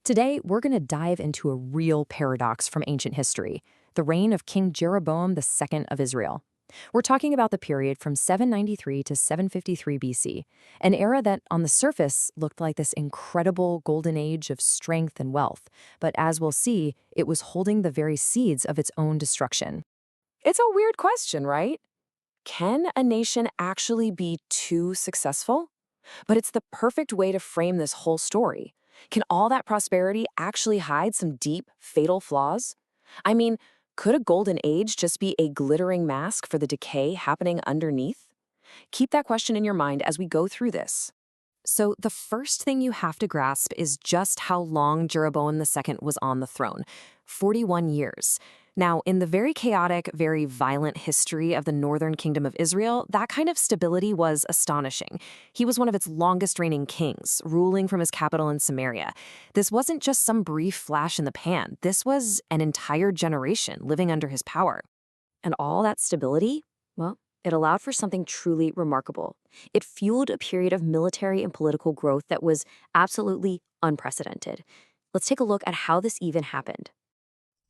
Today, we're going to dive into a real paradox from ancient history, the reign of King Jeroboam II of Israel. We're talking about the period from 793 to 753 BC, an era that, on the surface, looked like this incredible golden age of strength and wealth, but as we'll see, it was holding the very seeds of its own destruction. It's a weird question, right? Can a nation actually be too successful? But it's the perfect way to frame this whole story. Can all that prosperity actually hide some deep, fatal flaws? I mean, could a golden age just be a glittering mask for the decay happening underneath? Keep that question in your mind as we go through this. So, the first thing you have to grasp is just how long Jeroboam II was on the throne 41 years. Now, in the very chaotic, very violent history of the northern kingdom of Israel, that kind of stability was astonishing. He was one of its longest reigning kings, ruling from his capital in Samaria. This wasn't just some brief flash in the pan, this was an entire generation living under his power. And all that stability, well, it allowed for something truly remarkable. It fueled a period of military and political growth that was absolutely unprecedented. Let's take a look at how this even happened.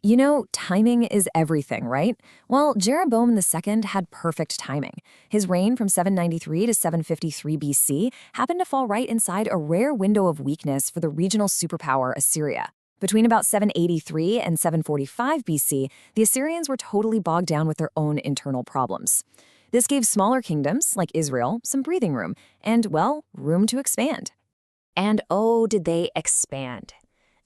You know, timing is everything, right? Well, Jeroboam II had perfect timing. His reign from 793 to 753 BC happened to fall right inside a rare window of weakness for the regional superpower Assyria. Between about 783 and 745 BC, the Assyrians were totally bogged down with their own internal problems. This gave smaller kingdoms, like Israel, some breathing room and, well, room to expand. And oh, did they expand.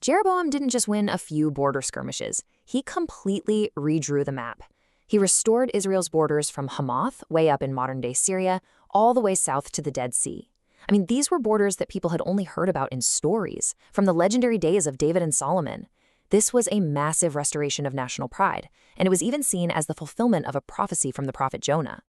Jeroboam didn't just win a few border skirmishes. He completely redrew the map. He restored Israel's borders from Hamath, way up in modern-day Syria, all the way south to the Dead Sea. I mean, these were borders that people had only heard about in stories, from the legendary days of David and Solomon. This was a massive restoration of national pride, and it was even seen as the fulfillment of a prophecy from the prophet Jonah.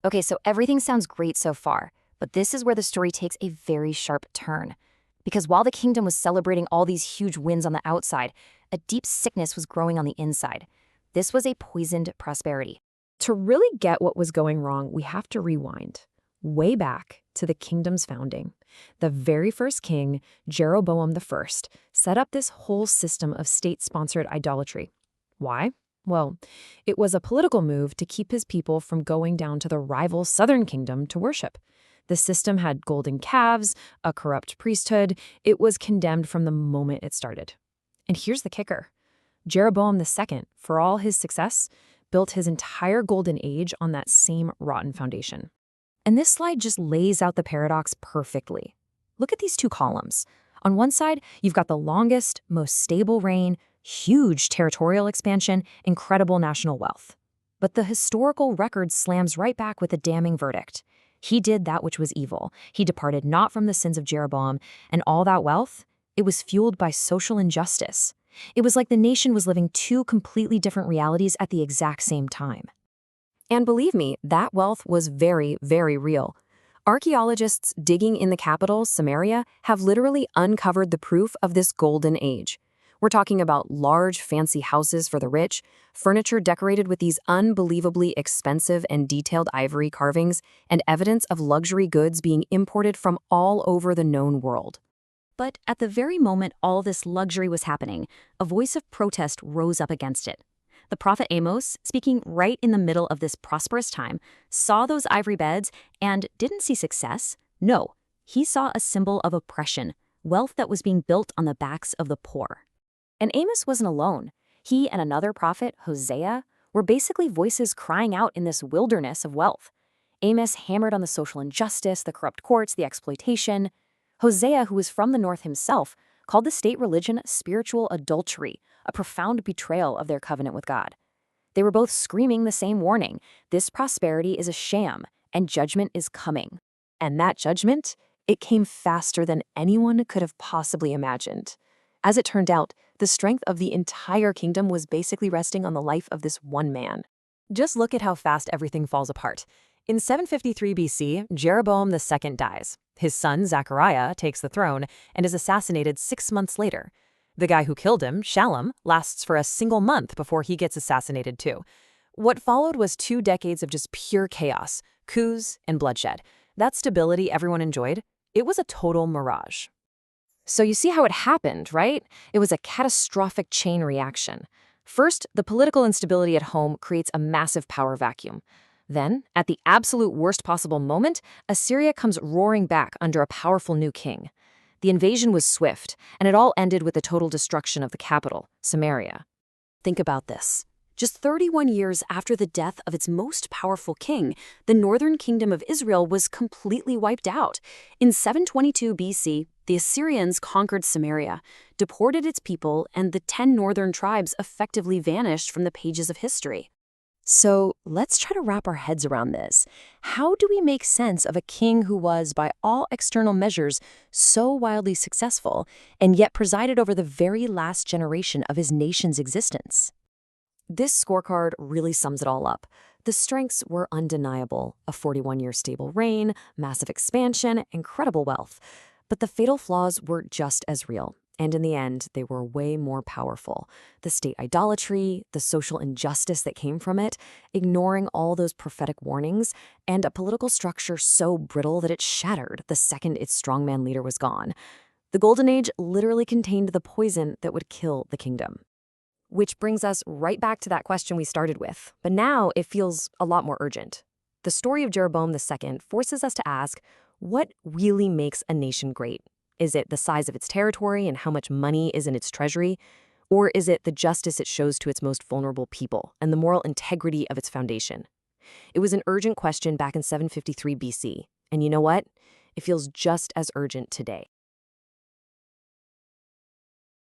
Okay, so everything sounds great so far, but this is where the story takes a very sharp turn. Because while the kingdom was celebrating all these huge wins on the outside, a deep sickness was growing on the inside. This was a poisoned prosperity. To really get what was going wrong, we have to rewind way back to the kingdom's founding. The very first king, Jeroboam I, set up this whole system of state-sponsored idolatry. Why? Well, it was a political move to keep his people from going down to the rival southern kingdom to worship. The system had golden calves, a corrupt priesthood. It was condemned from the moment it started. And here's the kicker. Jeroboam II, for all his success, built his entire golden age on that same rotten foundation. And this slide just lays out the paradox perfectly. Look at these two columns. On one side, you've got the longest, most stable reign, huge territorial expansion, incredible national wealth. But the historical record slams right back with a damning verdict. He did that which was evil. He departed not from the sins of Jeroboam, and all that wealth, it was fueled by social injustice. It was like the nation was living two completely different realities at the exact same time. And believe me, that wealth was very, very real. Archaeologists digging in the capital, Samaria, have literally uncovered the proof of this golden age. We're talking about large, fancy houses for the rich, furniture decorated with these unbelievably expensive and detailed ivory carvings, and evidence of luxury goods being imported from all over the known world. But at the very moment all this luxury was happening, a voice of protest rose up against it. The prophet Amos, speaking right in the middle of this prosperous time, saw those ivory beds and didn't see success. No, he saw a symbol of oppression, wealth that was being built on the backs of the poor. And Amos wasn't alone. He and another prophet, Hosea, were basically voices crying out in this wilderness of wealth. Amos hammered on the social injustice, the corrupt courts, the exploitation. Hosea, who was from the north himself, called the state religion spiritual adultery, a profound betrayal of their covenant with God. They were both screaming the same warning. This prosperity is a sham, and judgment is coming. And that judgment, it came faster than anyone could have possibly imagined. As it turned out, the strength of the entire kingdom was basically resting on the life of this one man. Just look at how fast everything falls apart. In 753 BC, Jeroboam II dies. His son, Zechariah, takes the throne and is assassinated 6 months later. The guy who killed him, Shallum, lasts for a single month before he gets assassinated too. What followed was 2 decades of just pure chaos, coups, and bloodshed. That stability everyone enjoyed, it was a total mirage. So you see how it happened, right? It was a catastrophic chain reaction. First, the political instability at home creates a massive power vacuum. Then, at the absolute worst possible moment, Assyria comes roaring back under a powerful new king. The invasion was swift, and it all ended with the total destruction of the capital, Samaria. Think about this. Just 31 years after the death of its most powerful king, the northern kingdom of Israel was completely wiped out. In 722 BC, the Assyrians conquered Samaria, deported its people, and the 10 northern tribes effectively vanished from the pages of history. So let's try to wrap our heads around this. How do we make sense of a king who was, by all external measures, so wildly successful, and yet presided over the very last generation of his nation's existence? This scorecard really sums it all up. The strengths were undeniable: a 41-year stable reign, massive expansion, incredible wealth. But the fatal flaws were just as real. And in the end, they were way more powerful. The state idolatry, the social injustice that came from it, ignoring all those prophetic warnings, and a political structure so brittle that it shattered the second its strongman leader was gone. The Golden Age literally contained the poison that would kill the kingdom. Which brings us right back to that question we started with, but now it feels a lot more urgent. The story of Jeroboam II forces us to ask, what really makes a nation great? Is it the size of its territory and how much money is in its treasury? Or is it the justice it shows to its most vulnerable people and the moral integrity of its foundation? It was an urgent question back in 753 BC, and you know what? It feels just as urgent today.